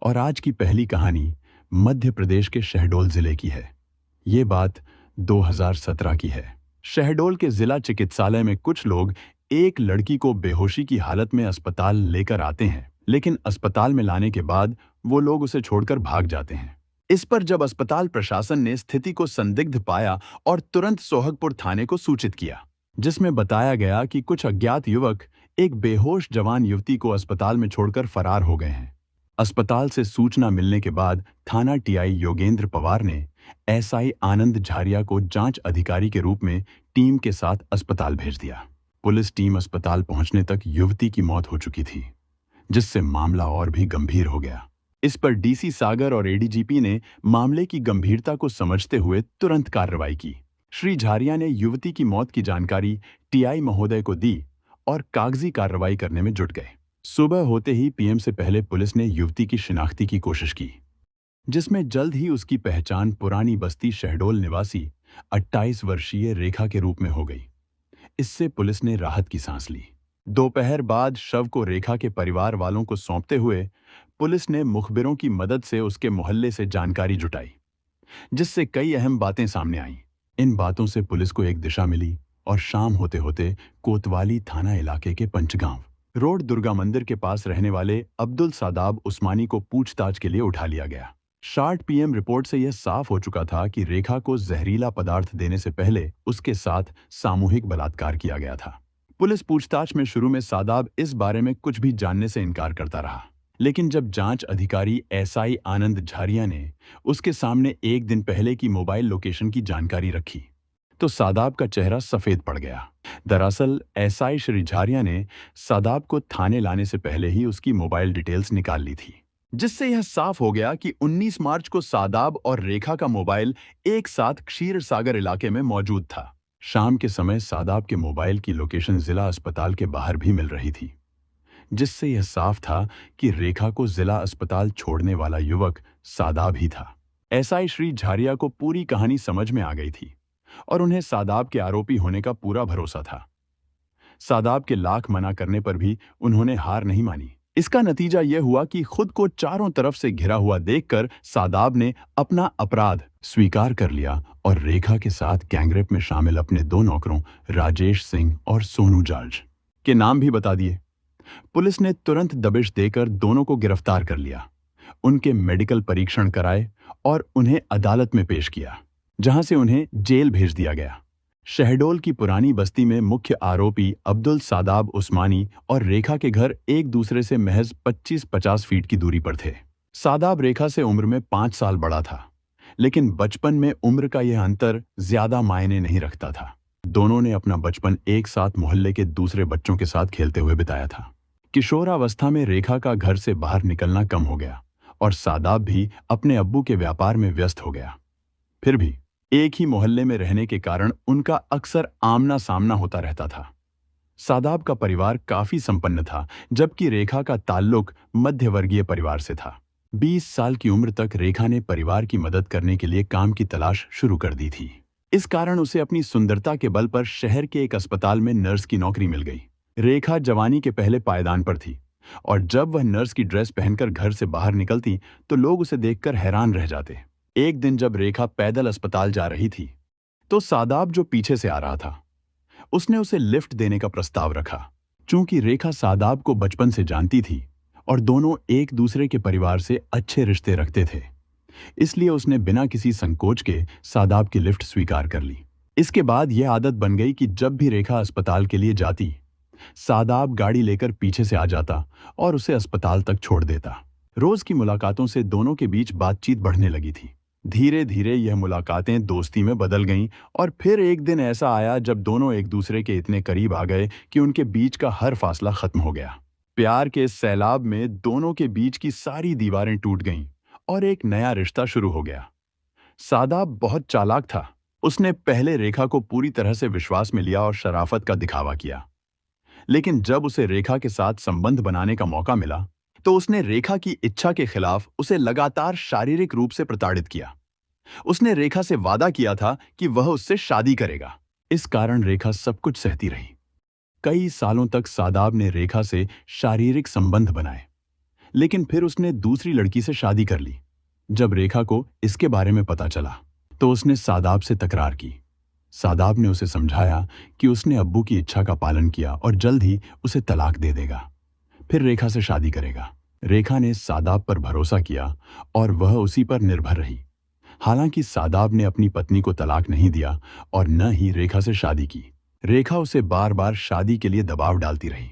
और आज की पहली कहानी मध्य प्रदेश के शहडोल जिले की है। ये बात 2017 की है। शहडोल के जिला चिकित्सालय में कुछ लोग एक लड़की को बेहोशी की हालत में अस्पताल लेकर आते हैं, लेकिन अस्पताल में लाने के बाद वो लोग उसे छोड़कर भाग जाते हैं। इस पर जब अस्पताल प्रशासन ने स्थिति को संदिग्ध पाया और तुरंत सोहगपुर थाने को सूचित किया, जिसमें बताया गया कि कुछ अज्ञात युवक एक बेहोश जवान युवती को अस्पताल में छोड़कर फरार हो गए हैं। अस्पताल से सूचना मिलने के बाद थाना टीआई योगेंद्र पवार ने एसआई आनंद झारिया को जांच अधिकारी के रूप में टीम के साथ अस्पताल भेज दिया। पुलिस टीम अस्पताल पहुंचने तक युवती की मौत हो चुकी थी, जिससे मामला और भी गंभीर हो गया। इस पर डीसी सागर और एडीजीपी ने मामले की गंभीरता को समझते हुए तुरंत कार्रवाई की। श्री झारिया ने युवती की मौत की जानकारी टीआई महोदय को दी और कागजी कार्रवाई करने में जुट गए। सुबह होते ही पीएम से पहले पुलिस ने युवती की शिनाख्ती की कोशिश की, जिसमें जल्द ही उसकी पहचान पुरानी बस्ती शहडोल निवासी 28 वर्षीय रेखा के रूप में हो गई। इससे पुलिस ने राहत की सांस ली। दोपहर बाद शव को रेखा के परिवार वालों को सौंपते हुए पुलिस ने मुखबिरों की मदद से उसके मोहल्ले से जानकारी जुटाई, जिससे कई अहम बातें सामने आईं। इन बातों से पुलिस को एक दिशा मिली और शाम होते होते कोतवाली थाना इलाके के पंचगांव रोड दुर्गा मंदिर के पास रहने वाले अब्दुल सादाब उस्मानी को पूछताछ के लिए उठा लिया गया। शार्ट पीएम रिपोर्ट से यह साफ हो चुका था कि रेखा को जहरीला पदार्थ देने से पहले उसके साथ सामूहिक बलात्कार किया गया था। पुलिस पूछताछ में शुरू में सादाब इस बारे में कुछ भी जानने से इनकार करता रहा, लेकिन जब जांच अधिकारी एसआई आनंद झारिया ने उसके सामने एक दिन पहले की मोबाइल लोकेशन की जानकारी रखी, तो सादाब का चेहरा सफेद पड़ गया। दरअसल एसआई श्री झारिया ने सादाब को थाने लाने से पहले ही उसकी मोबाइल डिटेल्स निकाल ली थी, जिससे यह साफ हो गया कि 19 मार्च को सादाब और रेखा का मोबाइल एक साथ क्षीर सागर इलाके में मौजूद था। शाम के समय सादाब के मोबाइल की लोकेशन जिला अस्पताल के बाहर भी मिल रही थी, जिससे यह साफ था कि रेखा को जिला अस्पताल छोड़ने वाला युवक सादाब ही था। एसआई श्री झारिया को पूरी कहानी समझ में आ गई थी और उन्हें सादाब के आरोपी होने का पूरा भरोसा था। सादाब के लाख मना करने पर भी उन्होंने हार नहीं मानी। इसका नतीजा यह हुआ कि खुद को चारों तरफ से घिरा हुआ देखकर सादाब ने अपना अपराध स्वीकार कर लिया और रेखा के साथ गैंगरेप में शामिल अपने दो नौकरों राजेश सिंह और सोनू जॉर्ज के नाम भी बता दिए। पुलिस ने तुरंत दबिश देकर दोनों को गिरफ्तार कर लिया, उनके मेडिकल परीक्षण कराए और उन्हें अदालत में पेश किया, जहां से उन्हें जेल भेज दिया गया। शहडोल की पुरानी बस्ती में मुख्य आरोपी अब्दुल सादाब उस्मानी और रेखा के घर एक दूसरे से महज 25-50 फीट की दूरी पर थे। सादाब रेखा से उम्र में 5 साल बड़ा था, लेकिन बचपन में उम्र का यह अंतर ज्यादा मायने नहीं रखता था। दोनों ने अपना बचपन एक साथ मोहल्ले के दूसरे बच्चों के साथ खेलते हुए बिताया था। किशोरावस्था में रेखा का घर से बाहर निकलना कम हो गया और सादाब भी अपने अब्बू के व्यापार में व्यस्त हो गया। फिर भी एक ही मोहल्ले में रहने के कारण उनका अक्सर आमना सामना होता रहता था। सादाब का परिवार काफी संपन्न था, जबकि रेखा का ताल्लुक मध्यवर्गीय परिवार से था। 20 साल की उम्र तक रेखा ने परिवार की मदद करने के लिए काम की तलाश शुरू कर दी थी। इस कारण उसे अपनी सुंदरता के बल पर शहर के एक अस्पताल में नर्स की नौकरी मिल गई। रेखा जवानी के पहले पायदान पर थी और जब वह नर्स की ड्रेस पहनकर घर से बाहर निकलती तो लोग उसे देखकर हैरान रह जाते। एक दिन जब रेखा पैदल अस्पताल जा रही थी, तो सादाब जो पीछे से आ रहा था, उसने उसे लिफ्ट देने का प्रस्ताव रखा। चूंकि रेखा सादाब को बचपन से जानती थी और दोनों एक दूसरे के परिवार से अच्छे रिश्ते रखते थे, इसलिए उसने बिना किसी संकोच के सादाब की लिफ्ट स्वीकार कर ली। इसके बाद यह आदत बन गई कि जब भी रेखा अस्पताल के लिए जाती, सादाब गाड़ी लेकर पीछे से आ जाता और उसे अस्पताल तक छोड़ देता। रोज की मुलाकातों से दोनों के बीच बातचीत बढ़ने लगी थी। धीरे धीरे यह मुलाकातें दोस्ती में बदल गईं और फिर एक दिन ऐसा आया जब दोनों एक दूसरे के इतने करीब आ गए कि उनके बीच का हर फासला खत्म हो गया। प्यार के इस सैलाब में दोनों के बीच की सारी दीवारें टूट गईं और एक नया रिश्ता शुरू हो गया। सादाब बहुत चालाक था। उसने पहले रेखा को पूरी तरह से विश्वास में लिया और शराफत का दिखावा किया, लेकिन जब उसे रेखा के साथ संबंध बनाने का मौका मिला तो उसने रेखा की इच्छा के खिलाफ उसे लगातार शारीरिक रूप से प्रताड़ित किया। उसने रेखा से वादा किया था कि वह उससे शादी करेगा। इस कारण रेखा सब कुछ सहती रही। कई सालों तक सादाब ने रेखा से शारीरिक संबंध बनाए, लेकिन फिर उसने दूसरी लड़की से शादी कर ली। जब रेखा को इसके बारे में पता चला तो उसने सादाब से तकरार की। सादाब ने उसे समझाया कि उसने अब्बू की इच्छा का पालन किया और जल्द ही उसे तलाक दे देगा, फिर रेखा से शादी करेगा। रेखा ने सादाब पर भरोसा किया और वह उसी पर निर्भर रही। हालांकि सादाब ने अपनी पत्नी को तलाक नहीं दिया और न ही रेखा से शादी की। रेखा उसे बार बार शादी के लिए दबाव डालती रही,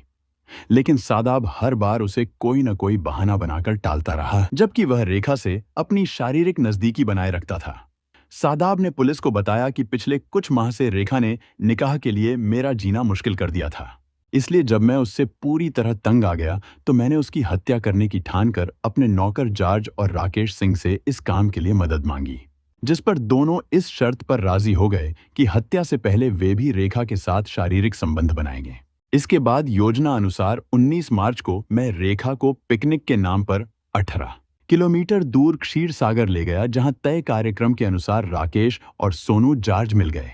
लेकिन सादाब हर बार उसे कोई न कोई बहाना बनाकर टालता रहा, जबकि वह रेखा से अपनी शारीरिक नजदीकी बनाए रखता था। सादाब ने पुलिस को बताया कि पिछले कुछ माह से रेखा ने निकाह के लिए मेरा जीना मुश्किल कर दिया था। इसलिए जब मैं उससे पूरी तरह तंग आ गया तो मैंने उसकी हत्या करने की ठान कर अपने नौकर जॉर्ज और राकेश सिंह से इस काम के लिए मदद मांगी, जिस पर दोनों इस शर्त पर राजी हो गए कि हत्या से पहले वे भी रेखा के साथ शारीरिक संबंध बनाएंगे। इसके बाद योजना अनुसार 19 मार्च को मैं रेखा को पिकनिक के नाम पर 18 किलोमीटर दूर क्षीर सागर ले गया, जहां तय कार्यक्रम के अनुसार राकेश और सोनू जॉर्ज मिल गए।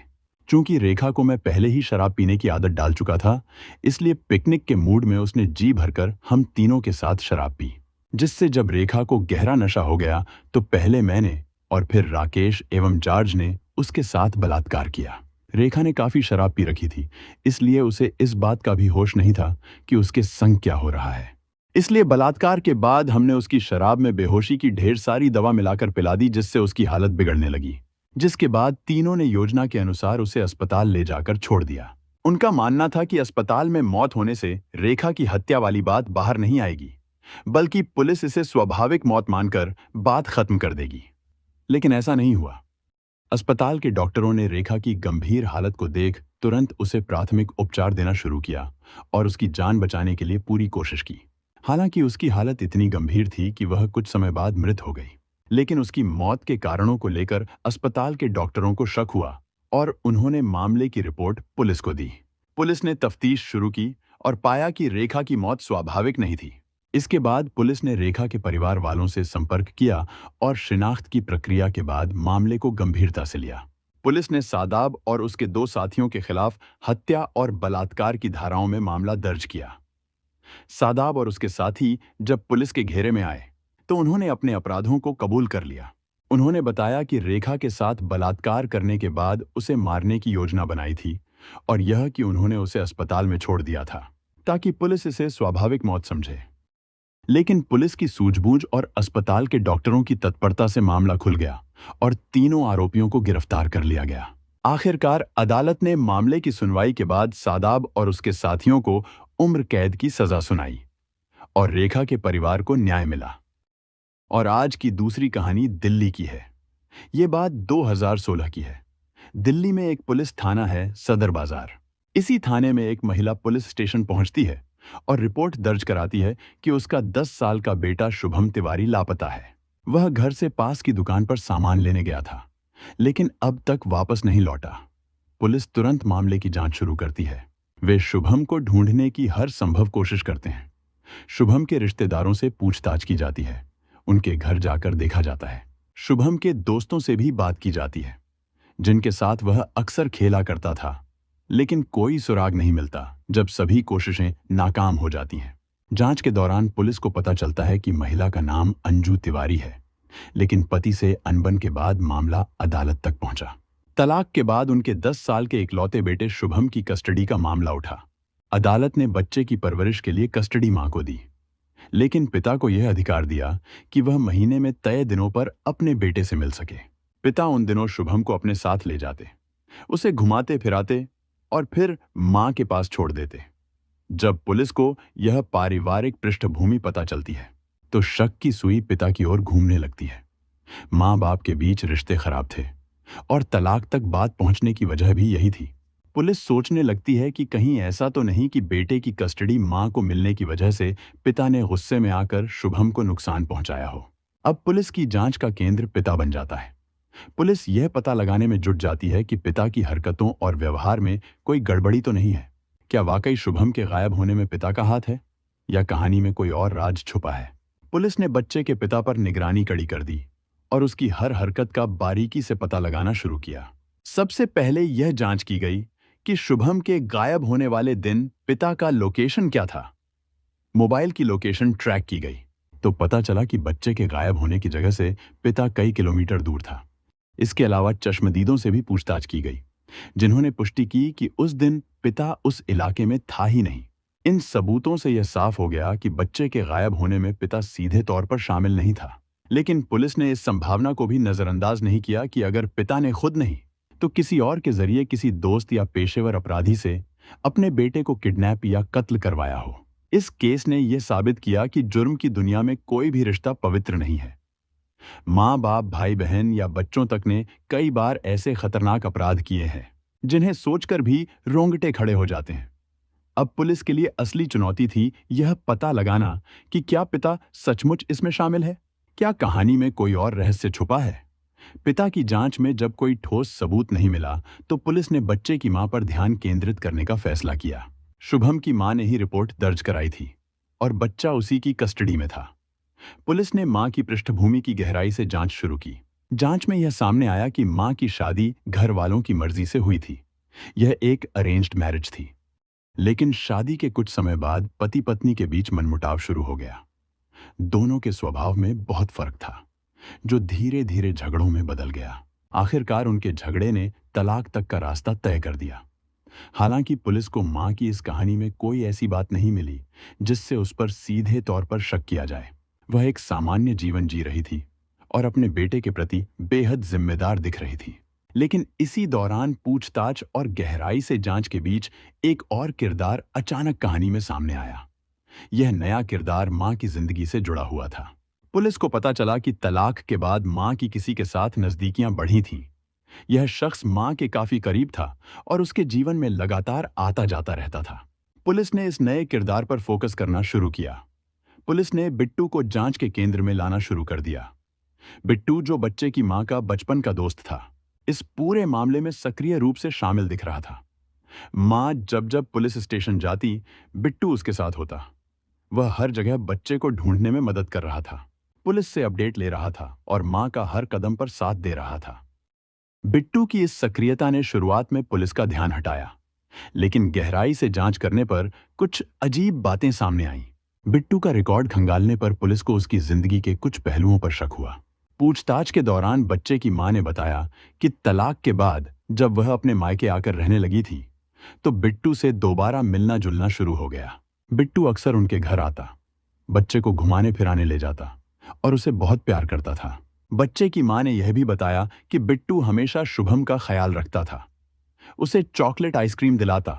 चूंकि रेखा को मैं पहले ही शराब पीने की आदत डाल चुका था, इसलिए पिकनिक के मूड में उसने जी भरकर हम तीनों के साथ शराब पी, जिससे जब रेखा को गहरा नशा हो गया तो पहले मैंने और फिर राकेश एवं जॉर्ज ने उसके साथ बलात्कार किया। रेखा ने काफी शराब पी रखी थी, इसलिए उसे इस बात का भी होश नहीं था कि उसके संग क्या हो रहा है। इसलिए बलात्कार के बाद हमने उसकी शराब में बेहोशी की ढेर सारी दवा मिलाकर पिला दी, जिससे उसकी हालत बिगड़ने लगी। जिसके बाद तीनों ने योजना के अनुसार उसे अस्पताल ले जाकर छोड़ दिया। उनका मानना था कि अस्पताल में मौत होने से रेखा की हत्या वाली बात बाहर नहीं आएगी, बल्कि पुलिस इसे स्वाभाविक मौत मानकर बात खत्म कर देगी। लेकिन ऐसा नहीं हुआ। अस्पताल के डॉक्टरों ने रेखा की गंभीर हालत को देख तुरंत उसे प्राथमिक उपचार देना शुरू किया और उसकी जान बचाने के लिए पूरी कोशिश की। हालांकि उसकी हालत इतनी गंभीर थी कि वह कुछ समय बाद मृत हो गई, लेकिन उसकी मौत के कारणों को लेकर अस्पताल के डॉक्टरों को शक हुआ और उन्होंने मामले की रिपोर्ट पुलिस को दी। पुलिस ने तफ्तीश शुरू की और पाया कि रेखा की मौत स्वाभाविक नहीं थी। इसके बाद पुलिस ने रेखा के परिवार वालों से संपर्क किया और शिनाख्त की प्रक्रिया के बाद मामले को गंभीरता से लिया। पुलिस ने सादाब और उसके 2 साथियों के खिलाफ हत्या और बलात्कार की धाराओं में मामला दर्ज किया। सादाब और उसके साथी जब पुलिस के घेरे में आए तो उन्होंने अपने अपराधों को कबूल कर लिया। उन्होंने बताया कि रेखा के साथ बलात्कार करने के बाद उसे मारने की योजना बनाई थी और यह कि उन्होंने उसे अस्पताल में छोड़ दिया था ताकि पुलिस इसे स्वाभाविक मौत समझे। लेकिन पुलिस की सूझबूझ और अस्पताल के डॉक्टरों की तत्परता से मामला खुल गया और तीनों आरोपियों को गिरफ्तार कर लिया गया। आखिरकार अदालत ने मामले की सुनवाई के बाद सादाब और उसके साथियों को उम्र कैद की सजा सुनाई और रेखा के परिवार को न्याय मिला। और आज की दूसरी कहानी दिल्ली की है। ये बात 2016 की है। दिल्ली में एक पुलिस थाना है, सदर बाजार। इसी थाने में एक महिला पुलिस स्टेशन पहुंचती है और रिपोर्ट दर्ज कराती है कि उसका 10 साल का बेटा शुभम तिवारी लापता है। वह घर से पास की दुकान पर सामान लेने गया था, लेकिन अब तक वापस नहीं लौटा। पुलिस तुरंत मामले की जांच शुरू करती है। वे शुभम को ढूंढने की हर संभव कोशिश करते हैं। शुभम के रिश्तेदारों से पूछताछ की जाती है, उनके घर जाकर देखा जाता है। शुभम के दोस्तों से भी बात की जाती है, जिनके साथ वह अक्सर खेला करता था, लेकिन कोई सुराग नहीं मिलता। जब सभी कोशिशें नाकाम हो जाती हैं, जांच के दौरान पुलिस को पता चलता है कि महिला का नाम अंजू तिवारी है, लेकिन पति से अनबन के बाद मामला अदालत तक पहुंचा। तलाक के बाद उनके 10 साल के इकलौते बेटे शुभम की कस्टडी का मामला उठा। अदालत ने बच्चे की परवरिश के लिए कस्टडी मां को दी, लेकिन पिता को यह अधिकार दिया कि वह महीने में तय दिनों पर अपने बेटे से मिल सके। पिता उन दिनों शुभम को अपने साथ ले जाते, उसे घुमाते फिराते और फिर मां के पास छोड़ देते। जब पुलिस को यह पारिवारिक पृष्ठभूमि पता चलती है तो शक की सुई पिता की ओर घूमने लगती है। मां बाप के बीच रिश्ते खराब थे और तलाक तक बात पहुंचने की वजह भी यही थी। पुलिस सोचने लगती है कि कहीं ऐसा तो नहीं कि बेटे की कस्टडी मां को मिलने की वजह से पिता ने गुस्से में आकर शुभम को नुकसान पहुंचाया हो। अब पुलिस की जांच का केंद्र पिता बन जाता है। पुलिस यह पता लगाने में जुट जाती है कि पिता की हरकतों और व्यवहार में कोई गड़बड़ी तो नहीं है। क्या वाकई शुभम के गायब होने में पिता का हाथ है या कहानी में कोई और राज छुपा है? पुलिस ने बच्चे के पिता पर निगरानी कड़ी कर दी और उसकी हर हरकत का बारीकी से पता लगाना शुरू किया। सबसे पहले यह जांच की गई कि शुभम के गायब होने वाले दिन पिता का लोकेशन क्या था। मोबाइल की लोकेशन ट्रैक की गई। तो पता चला कि बच्चे के गायब होने की जगह से पिता कई किलोमीटर दूर था। इसके अलावा चश्मदीदों से भी पूछताछ की गई, जिन्होंने पुष्टि की कि उस दिन पिता उस इलाके में था ही नहीं। इन सबूतों से यह साफ हो गया कि बच्चे के गायब होने में पिता सीधे तौर पर शामिल नहीं था। लेकिन पुलिस ने इस संभावना को भी नजरअंदाज नहीं किया कि अगर पिता ने खुद नहीं तो किसी और के जरिए किसी दोस्त या पेशेवर अपराधी से अपने बेटे को किडनैप या कत्ल करवाया हो। इस केस ने यह साबित किया कि जुर्म की दुनिया में कोई भी रिश्ता पवित्र नहीं है। माँ बाप, भाई बहन या बच्चों तक ने कई बार ऐसे खतरनाक अपराध किए हैं जिन्हें सोचकर भी रोंगटे खड़े हो जाते हैं। अब पुलिस के लिए असली चुनौती थी यह पता लगाना कि क्या पिता सचमुच इसमें शामिल है, क्या कहानी में कोई और रहस्य छुपा है। पिता की जांच में जब कोई ठोस सबूत नहीं मिला तो पुलिस ने बच्चे की मां पर ध्यान केंद्रित करने का फैसला किया। शुभम की मां ने ही रिपोर्ट दर्ज कराई थी और बच्चा उसी की कस्टडी में था। पुलिस ने मां की पृष्ठभूमि की गहराई से जांच शुरू की। जांच में यह सामने आया कि मां की शादी घर वालों की मर्जी से हुई थी। यह एक अरेंज्ड मैरिज थी। लेकिन शादी के कुछ समय बाद पति पत्नी के बीच मनमुटाव शुरू हो गया। दोनों के स्वभाव में बहुत फर्क था, जो धीरे धीरे झगड़ों में बदल गया। आखिरकार उनके झगड़े ने तलाक तक का रास्ता तय कर दिया। हालांकि पुलिस को मां की इस कहानी में कोई ऐसी बात नहीं मिली जिससे उस पर सीधे तौर पर शक किया जाए। वह एक सामान्य जीवन जी रही थी और अपने बेटे के प्रति बेहद जिम्मेदार दिख रही थी। लेकिन इसी दौरान पूछताछ और गहराई से जांच के बीच एक और किरदार अचानक कहानी में सामने आया। यह नया किरदार मां की जिंदगी से जुड़ा हुआ था। पुलिस को पता चला कि तलाक के बाद मां की किसी के साथ नजदीकियां बढ़ी थीं। यह शख्स मां के काफी करीब था और उसके जीवन में लगातार आता जाता रहता था। पुलिस ने इस नए किरदार पर फोकस करना शुरू किया। पुलिस ने बिट्टू को जांच के केंद्र में लाना शुरू कर दिया। बिट्टू, जो बच्चे की मां का बचपन का दोस्त था, इस पूरे मामले में सक्रिय रूप से शामिल दिख रहा था। मां जब जब पुलिस स्टेशन जाती, बिट्टू उसके साथ होता। वह हर जगह बच्चे को ढूंढने में मदद कर रहा था, पुलिस से अपडेट ले रहा था और मां का हर कदम पर साथ दे रहा था। बिट्टू की इस सक्रियता ने शुरुआत में पुलिस का ध्यान हटाया, लेकिन गहराई से जांच करने पर कुछ अजीब बातें सामने आईं। बिट्टू का रिकॉर्ड खंगालने पर पुलिस को उसकी जिंदगी के कुछ पहलुओं पर शक हुआ। पूछताछ के दौरान बच्चे की मां ने बताया कि तलाक के बाद जब वह अपने मायके आकर रहने लगी थी, तो बिट्टू से दोबारा मिलना जुलना शुरू हो गया। बिट्टू अक्सर उनके घर आता, बच्चे को घुमाने फिराने ले जाता और उसे बहुत प्यार करता था। बच्चे की मां ने यह भी बताया कि बिट्टू हमेशा शुभम का ख्याल रखता था, उसे चॉकलेट आइसक्रीम दिलाता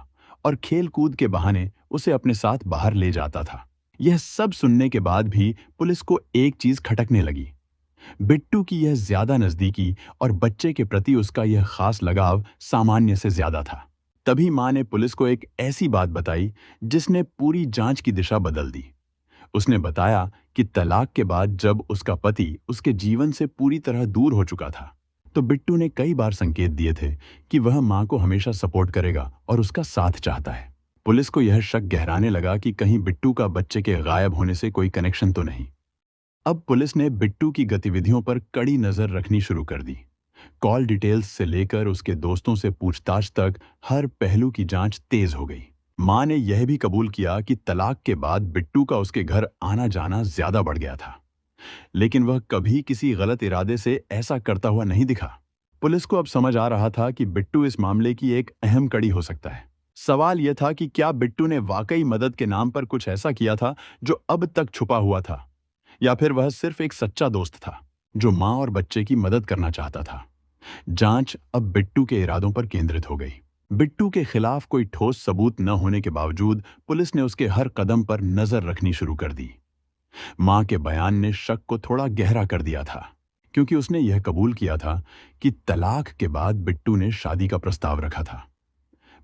और खेल कूद के बहाने उसे अपने साथ बाहर ले जाता था। यह सब सुनने के बाद भी पुलिस को एक चीज खटकने लगी। बिट्टू की यह ज्यादा नजदीकी और बच्चे के प्रति उसका यह खास लगाव सामान्य से ज्यादा था। तभी मां ने पुलिस को एक ऐसी बात बताई जिसने पूरी जांच की दिशा बदल दी। उसने बताया कि तलाक के बाद जब उसका पति उसके जीवन से पूरी तरह दूर हो चुका था, तो बिट्टू ने कई बार संकेत दिए थे कि वह मां को हमेशा सपोर्ट करेगा और उसका साथ चाहता है। पुलिस को यह शक गहराने लगा कि कहीं बिट्टू का बच्चे के गायब होने से कोई कनेक्शन तो नहीं। अब पुलिस ने बिट्टू की गतिविधियों पर कड़ी नजर रखनी शुरू कर दी। कॉल डिटेल्स से लेकर उसके दोस्तों से पूछताछ तक हर पहलू की जांच तेज हो गई। मां ने यह भी कबूल किया कि तलाक के बाद बिट्टू का उसके घर आना जाना ज्यादा बढ़ गया था, लेकिन वह कभी किसी गलत इरादे से ऐसा करता हुआ नहीं दिखा। पुलिस को अब समझ आ रहा था कि बिट्टू इस मामले की एक अहम कड़ी हो सकता है। सवाल यह था कि क्या बिट्टू ने वाकई मदद के नाम पर कुछ ऐसा किया था जो अब तक छुपा हुआ था, या फिर वह सिर्फ एक सच्चा दोस्त था जो मां और बच्चे की मदद करना चाहता था। जांच अब बिट्टू के इरादों पर केंद्रित हो गई। बिट्टू के खिलाफ कोई ठोस सबूत न होने के बावजूद पुलिस ने उसके हर कदम पर नजर रखनी शुरू कर दी। मां के बयान ने शक को थोड़ा गहरा कर दिया था, क्योंकि उसने यह कबूल किया था कि तलाक के बाद बिट्टू ने शादी का प्रस्ताव रखा था।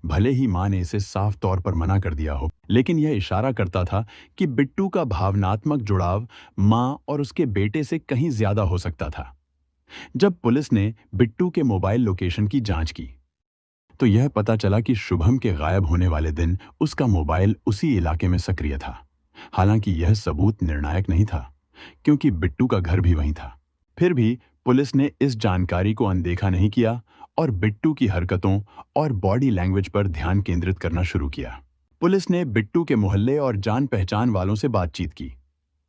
भले ही मां ने इसे साफ तौर पर मना कर दिया हो, लेकिन यह इशारा करता था कि बिट्टू का भावनात्मक जुड़ाव मां और उसके बेटे से कहीं ज्यादा हो सकता था। जब पुलिस ने बिट्टू के मोबाइल लोकेशन की जांच की, तो यह पता चला कि शुभम के गायब होने वाले दिन उसका मोबाइल उसी इलाके में सक्रिय था। हालांकि यह सबूत निर्णायक नहीं था, क्योंकि बिट्टू का घर भी वहीं था। फिर भी पुलिस ने इस जानकारी को अनदेखा नहीं किया और बिट्टू की हरकतों और बॉडी लैंग्वेज पर ध्यान केंद्रित करना शुरू किया। पुलिस ने बिट्टू के मोहल्ले और जान पहचान वालों से बातचीत की।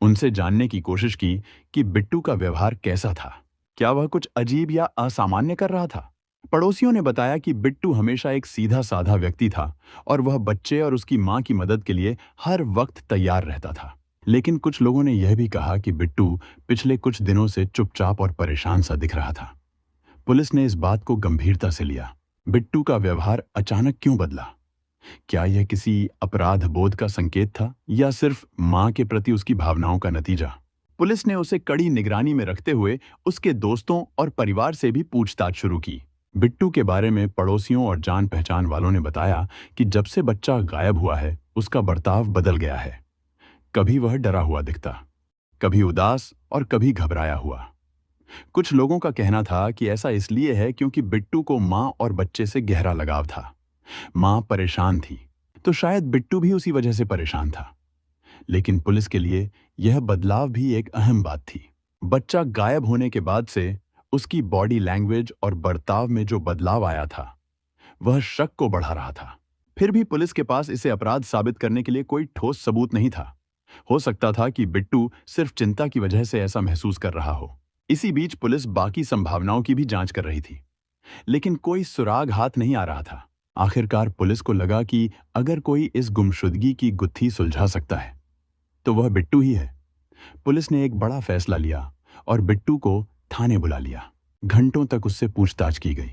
उनसे जानने की कोशिश की कि बिट्टू का व्यवहार कैसा था। क्या वह कुछ अजीब या असामान्य कर रहा था? पड़ोसियों ने बताया कि बिट्टू हमेशा एक सीधा साधा व्यक्ति था और वह बच्चे और उसकी मां की मदद के लिए हर वक्त तैयार रहता था। लेकिन कुछ लोगों ने यह भी कहा कि बिट्टू पिछले कुछ दिनों से चुपचाप और परेशान सा दिख रहा था। पुलिस ने इस बात को गंभीरता से लिया। बिट्टू का व्यवहार अचानक क्यों बदला? क्या यह किसी अपराध बोध का संकेत था या सिर्फ मां के प्रति उसकी भावनाओं का नतीजा? पुलिस ने उसे कड़ी निगरानी में रखते हुए उसके दोस्तों और परिवार से भी पूछताछ शुरू की। बिट्टू के बारे में पड़ोसियों और जान पहचान वालों ने बताया कि जब से बच्चा गायब हुआ है, उसका बर्ताव बदल गया है। कभी वह डरा हुआ दिखता, कभी उदास और कभी घबराया हुआ। कुछ लोगों का कहना था कि ऐसा इसलिए है क्योंकि बिट्टू को मां और बच्चे से गहरा लगाव था। मां परेशान थी, तो शायद बिट्टू भी उसी वजह से परेशान था। लेकिन पुलिस के लिए यह बदलाव भी एक अहम बात थी। बच्चा गायब होने के बाद से उसकी बॉडी लैंग्वेज और बर्ताव में जो बदलाव आया था, वह शक को बढ़ा रहा था। फिर भी पुलिस के पास इसे अपराध साबित करने के लिए कोई ठोस सबूत नहीं था। हो सकता था कि बिट्टू सिर्फ चिंता की वजह से ऐसा महसूस कर रहा हो। इसी बीच पुलिस बाकी संभावनाओं की भी जांच कर रही थी, लेकिन कोई सुराग हाथ नहीं आ रहा था। आखिरकार पुलिस को लगा कि अगर कोई इस गुमशुदगी की गुत्थी सुलझा सकता है, तो वह बिट्टू ही है। पुलिस ने एक बड़ा फैसला लिया और बिट्टू को थाने बुला लिया। घंटों तक उससे पूछताछ की गई।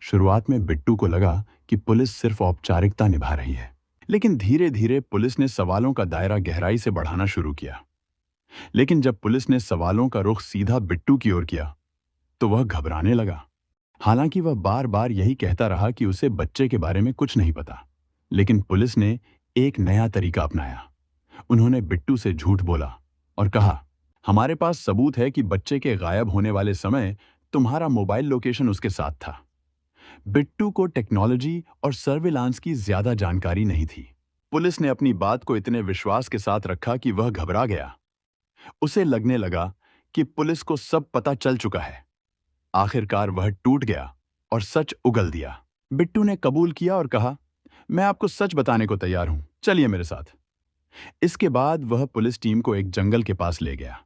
शुरुआत में बिट्टू को लगा कि पुलिस सिर्फ औपचारिकता निभा रही है, लेकिन धीरे धीरे पुलिस ने सवालों का दायरा गहराई से बढ़ाना शुरू किया। लेकिन जब पुलिस ने सवालों का रुख सीधा बिट्टू की ओर किया, तो वह घबराने लगा। हालांकि वह बार बार यही कहता रहा कि उसे बच्चे के बारे में कुछ नहीं पता, लेकिन पुलिस ने एक नया तरीका अपनाया। उन्होंने बिट्टू से झूठ बोला और कहा, हमारे पास सबूत है कि बच्चे के गायब होने वाले समय तुम्हारा मोबाइल लोकेशन उसके साथ था। बिट्टू को टेक्नोलॉजी और सर्विलांस की ज्यादा जानकारी नहीं थी। पुलिस ने अपनी बात को इतने विश्वास के साथ रखा कि वह घबरा गया। उसे लगने लगा कि पुलिस को सब पता चल चुका है। आखिरकार वह टूट गया और सच उगल दिया। बिट्टू ने कबूल किया और कहा, मैं आपको सच बताने को तैयार हूं, चलिए मेरे साथ। इसके बाद वह पुलिस टीम को एक जंगल के पास ले गया।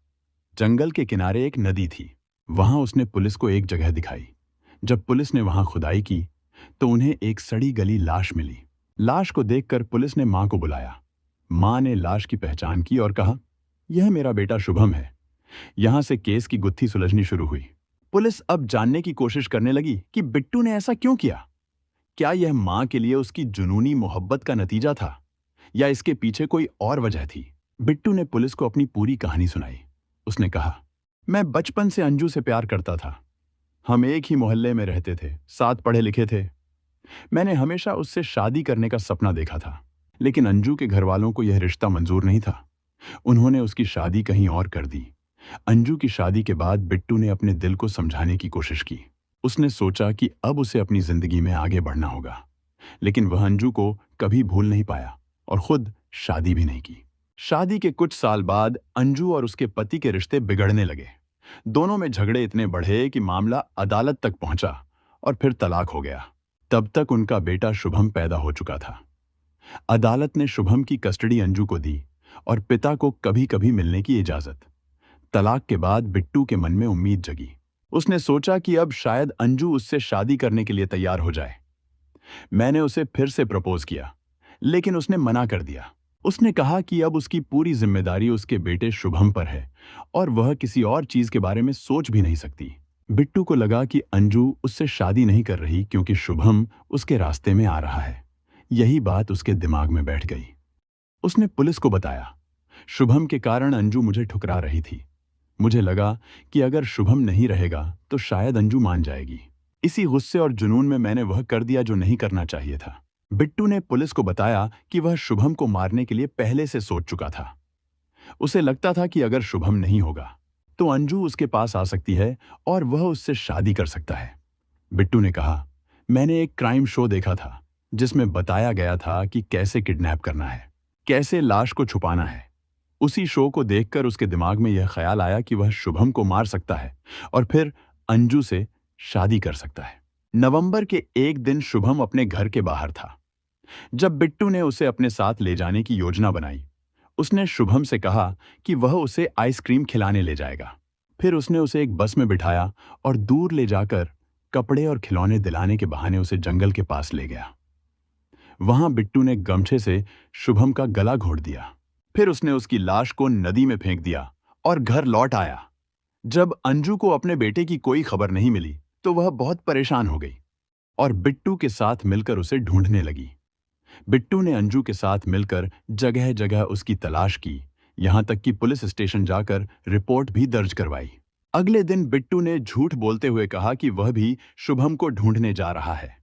जंगल के किनारे एक नदी थी। वहां उसने पुलिस को एक जगह दिखाई। जब पुलिस ने वहां खुदाई की, तो उन्हें एक सड़ी गली लाश मिली। लाश को देखकर पुलिस ने मां को बुलाया। मां ने लाश की पहचान की और कहा, यह मेरा बेटा शुभम है। यहां से केस की गुत्थी सुलझनी शुरू हुई। पुलिस अब जानने की कोशिश करने लगी कि बिट्टू ने ऐसा क्यों किया। क्या यह मां के लिए उसकी जुनूनी मोहब्बत का नतीजा था या इसके पीछे कोई और वजह थी? बिट्टू ने पुलिस को अपनी पूरी कहानी सुनाई। उसने कहा, मैं बचपन से अंजू से प्यार करता था। हम एक ही मोहल्ले में रहते थे, साथ पढ़े लिखे थे। मैंने हमेशा उससे शादी करने का सपना देखा था, लेकिन अंजू के घर वालों को यह रिश्ता मंजूर नहीं था। उन्होंने उसकी शादी कहीं और कर दी। अंजू की शादी के बाद बिट्टू ने अपने दिल को समझाने की कोशिश की। उसने सोचा कि अब उसे अपनी जिंदगी में आगे बढ़ना होगा, लेकिन वह अंजू को कभी भूल नहीं पाया और खुद शादी भी नहीं की। शादी के कुछ साल बाद अंजू और उसके पति के रिश्ते बिगड़ने लगे। दोनों में झगड़े इतने बढ़े कि मामला अदालत तक पहुंचा और फिर तलाक हो गया। तब तक उनका बेटा शुभम पैदा हो चुका था। अदालत ने शुभम की कस्टडी अंजू को दी और पिता को कभी कभी मिलने की इजाजत। तलाक के बाद बिट्टू के मन में उम्मीद जगी। उसने सोचा कि अब शायद अंजू उससे शादी करने के लिए तैयार हो जाए। मैंने उसे फिर से प्रपोज किया, लेकिन उसने मना कर दिया। उसने कहा कि अब उसकी पूरी जिम्मेदारी उसके बेटे शुभम पर है और वह किसी और चीज के बारे में सोच भी नहीं सकती। बिट्टू को लगा कि अंजू उससे शादी नहीं कर रही क्योंकि शुभम उसके रास्ते में आ रहा है। यही बात उसके दिमाग में बैठ गई। उसने पुलिस को बताया, शुभम के कारण अंजू मुझे ठुकरा रही थी। मुझे लगा कि अगर शुभम नहीं रहेगा तो शायद अंजू मान जाएगी। इसी गुस्से और जुनून में मैंने वह कर दिया जो नहीं करना चाहिए था। बिट्टू ने पुलिस को बताया कि वह शुभम को मारने के लिए पहले से सोच चुका था। उसे लगता था कि अगर शुभम नहीं होगा तो अंजू उसके पास आ सकती है और वह उससे शादी कर सकता है। बिट्टू ने कहा, मैंने एक क्राइम शो देखा था जिसमें बताया गया था कि कैसे किडनैप करना है, कैसे लाश को छुपाना है। उसी शो को देखकर उसके दिमाग में यह ख्याल आया कि वह शुभम को मार सकता है और फिर अंजू से शादी कर सकता है। नवंबर के एक दिन शुभम अपने घर के बाहर था जब बिट्टू ने उसे अपने साथ ले जाने की योजना बनाई। उसने शुभम से कहा कि वह उसे आइसक्रीम खिलाने ले जाएगा। फिर उसने उसे एक बस में बिठाया और दूर ले जाकर कपड़े और खिलौने दिलाने के बहाने उसे जंगल के पास ले गया। वहां बिट्टू ने गमछे से शुभम का गला घोट दिया। फिर उसने उसकी लाश को नदी में फेंक दिया और घर लौट आया। जब अंजू को अपने बेटे की कोई खबर नहीं मिली तो वह बहुत परेशान हो गई और बिट्टू के साथ मिलकर उसे ढूंढने लगी। बिट्टू ने अंजू के साथ मिलकर जगह जगह उसकी तलाश की, यहां तक कि पुलिस स्टेशन जाकर रिपोर्ट भी दर्ज करवाई। अगले दिन बिट्टू ने झूठ बोलते हुए कहा कि वह भी शुभम को ढूंढने जा रहा है,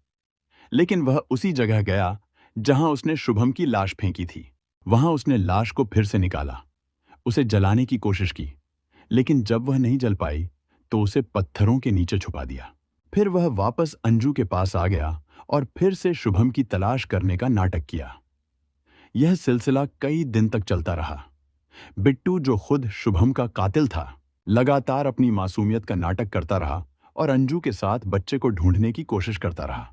लेकिन वह उसी जगह गया जहां उसने शुभम की लाश फेंकी थी। वहां उसने लाश को फिर से निकाला, उसे जलाने की कोशिश की, लेकिन जब वह नहीं जल पाई तो उसे पत्थरों के नीचे छुपा दिया। फिर वह वापस अंजू के पास आ गया और फिर से शुभम की तलाश करने का नाटक किया। यह सिलसिला कई दिन तक चलता रहा। बिट्टू, जो खुद शुभम का कातिल था, लगातार अपनी मासूमियत का नाटक करता रहा और अंजू के साथ बच्चे को ढूंढने की कोशिश करता रहा,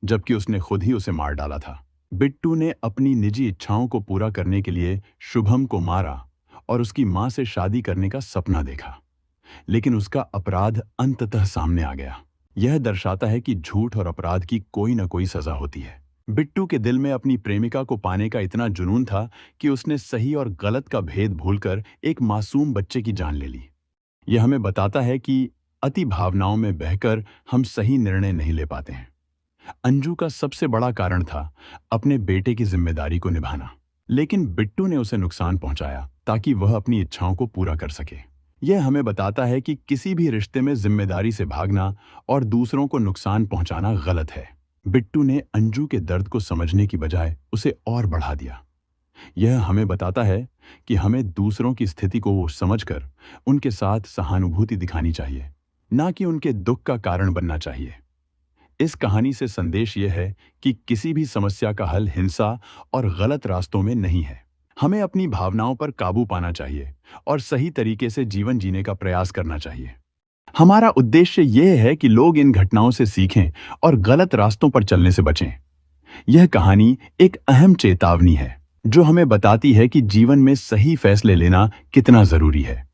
जबकि उसने खुद ही उसे मार डाला था। बिट्टू ने अपनी निजी इच्छाओं को पूरा करने के लिए शुभम को मारा और उसकी मां से शादी करने का सपना देखा, लेकिन उसका अपराध अंततः सामने आ गया। यह दर्शाता है कि झूठ और अपराध की कोई न कोई सजा होती है। बिट्टू के दिल में अपनी प्रेमिका को पाने का इतना जुनून था कि उसने सही और गलत का भेद भूलकर एक मासूम बच्चे की जान ले ली। यह हमें बताता है कि अति भावनाओं में बहकर हम सही निर्णय नहीं ले पाते हैं। अंजू का सबसे बड़ा कारण था अपने बेटे की जिम्मेदारी को निभाना, लेकिन बिट्टू ने उसे नुकसान पहुंचाया ताकि वह अपनी इच्छाओं को पूरा कर सके। यह हमें बताता है कि किसी भी रिश्ते में जिम्मेदारी से भागना और दूसरों को नुकसान पहुंचाना गलत है। बिट्टू ने अंजू के दर्द को समझने की बजाय उसे और बढ़ा दिया। यह हमें बताता है कि हमें दूसरों की स्थिति को समझकर उनके साथ सहानुभूति दिखानी चाहिए, ना कि उनके दुख का कारण बनना चाहिए। इस कहानी से संदेश यह है कि किसी भी समस्या का हल हिंसा और गलत रास्तों में नहीं है। हमें अपनी भावनाओं पर काबू पाना चाहिए और सही तरीके से जीवन जीने का प्रयास करना चाहिए। हमारा उद्देश्य यह है कि लोग इन घटनाओं से सीखें और गलत रास्तों पर चलने से बचें। यह कहानी एक अहम चेतावनी है जो हमें बताती है कि जीवन में सही फैसले लेना कितना जरूरी है।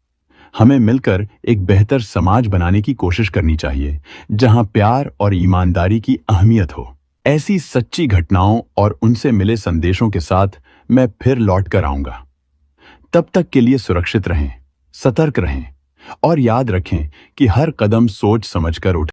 हमें मिलकर एक बेहतर समाज बनाने की कोशिश करनी चाहिए, जहां प्यार और ईमानदारी की अहमियत हो। ऐसी सच्ची घटनाओं और उनसे मिले संदेशों के साथ मैं फिर लौट कर आऊंगा। तब तक के लिए सुरक्षित रहें, सतर्क रहें और याद रखें कि हर कदम सोच समझकर उठाएं।